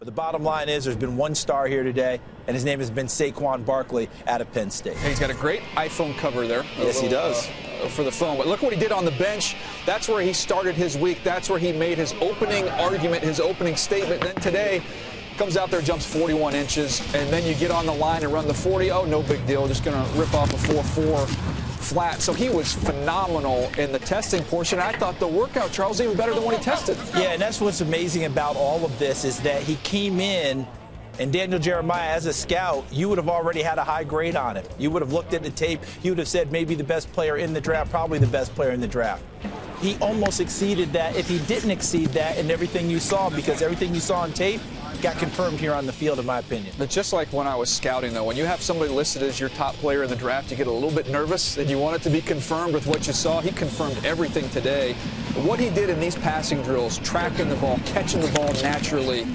But the bottom line is there's been one star here today, and his name has been Saquon Barkley out of Penn State. He's got a great iPhone cover there. Yes, he does. For the phone. But look what he did on the bench. That's where he started his week. That's where he made his opening argument, his opening statement. Then today, comes out there, jumps 41 inches, and then you get on the line and run the 40. Oh, no big deal. Just going to rip off a 4.4 flat. So he was phenomenal in the testing portion. I thought the workout, Charles, even better than when he tested. Yeah, and that's what's amazing about all of this is that he came in, and Daniel Jeremiah, as a scout, you would have already had a high grade on him. You would have looked at the tape. You would have said maybe the best player in the draft, probably the best player in the draft. He almost exceeded that if he didn't exceed that in everything you saw, because everything you saw on tape got confirmed here on the field, in my opinion. But just like when I was scouting, though, when you have somebody listed as your top player in the draft, you get a little bit nervous and you want it to be confirmed with what you saw. He confirmed everything today. What he did in these passing drills, tracking the ball, catching the ball naturally.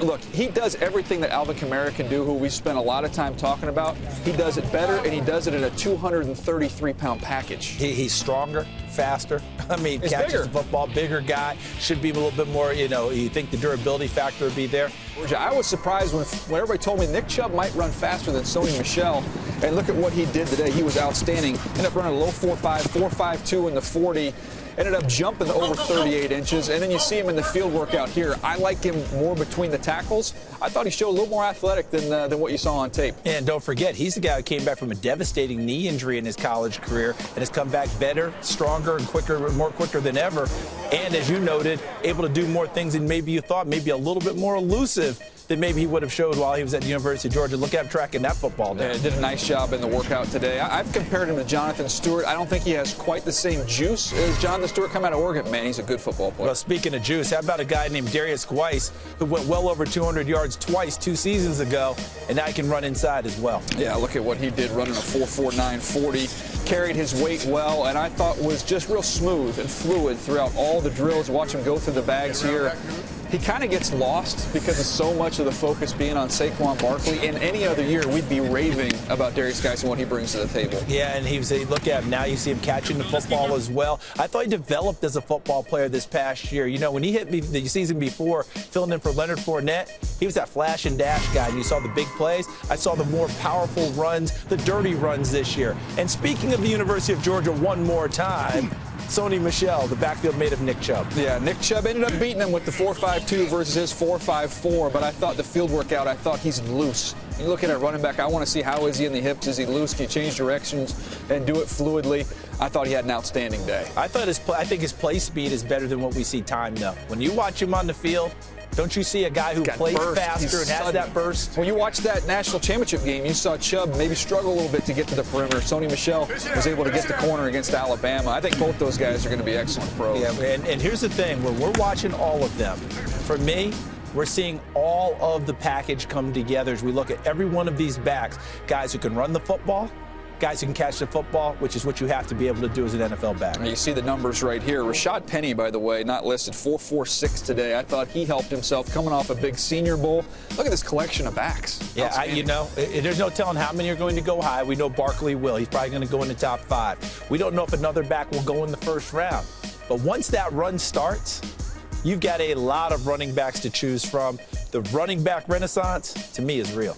Look, he does everything that Alvin Kamara can do, who we spent a lot of time talking about. He does it better, and he does it in a 233-pound package. He's stronger, faster. I mean, he's catches bigger. the football, bigger guy. Should be a little bit more, you think the durability factor would be there. I was surprised when everybody told me Nick Chubb might run faster than Sony Michel. And look at what he did today. He was outstanding. Ended up running a low 4.5, 4.52 in the 40. Ended up jumping over 38 inches, and then you see him in the field workout here. I like him more between the tackles. I thought he showed a little more athletic than what you saw on tape. And don't forget, he's the guy who came back from a devastating knee injury in his college career and has come back better, stronger, and quicker than ever. And as you noted, able to do more things than maybe you thought, maybe a little bit more elusive than maybe he would have showed while he was at the University of Georgia. Look at him tracking that football there. Yeah, did a nice job in the workout today. I've compared him to Jonathan Stewart. I don't think he has quite the same juice as Jonathan Stewart coming out of Oregon. Man, he's a good football player. Well, speaking of juice, how about a guy named Darius Weiss who went well over 200 yards twice 2 seasons ago, and now he can run inside as well. Yeah, look at what he did running a 4.49 40. Carried his weight well, and I thought was just real smooth and fluid throughout all the drills. Watch him go through the bags here. He kind of gets lost because of so much of the focus being on Saquon Barkley. In any other year, we'd be raving about Darius Geis and what he brings to the table. Yeah, and look at him now. You see him catching the football as well. I thought he developed as a football player this past year. When he hit me the season before, filling in for Leonard Fournette, he was that flash and dash guy, and you saw the big plays. I saw the more powerful runs, the dirty runs this year. And speaking of the University of Georgia one more time, Sony Michel, the backfield mate of Nick Chubb. Yeah, Nick Chubb ended up beating him with the 4.52 versus his 4.54, but I thought the field workout, I thought he's loose. You look at a running back, I want to see how is he in the hips, is he loose, can he change directions and do it fluidly? I thought he had an outstanding day. I think his play speed is better than what we see time, though. When you watch him on the field, don't you see a guy who plays faster and has that burst? When you watch that national championship game, you saw Chubb maybe struggle a little bit to get to the perimeter. Sony Michel was able to get the corner against Alabama. I think both those guys are going to be excellent pros. Yeah, and here's the thing. When we're watching all of them, for me, we're seeing all of the package come together as we look at every one of these backs. Guys who can run the football, guys who can catch the football, which is what you have to be able to do as an NFL back. You see the numbers right here. Rashad Penny, by the way, not listed, 4.46 today. I thought he helped himself coming off a big Senior Bowl. Look at this collection of backs. Yeah, there's no telling how many are going to go high. We know Barkley will. He's probably going to go in the top 5. We don't know if another back will go in the first round. But once that run starts, you've got a lot of running backs to choose from. The running back renaissance, to me, is real.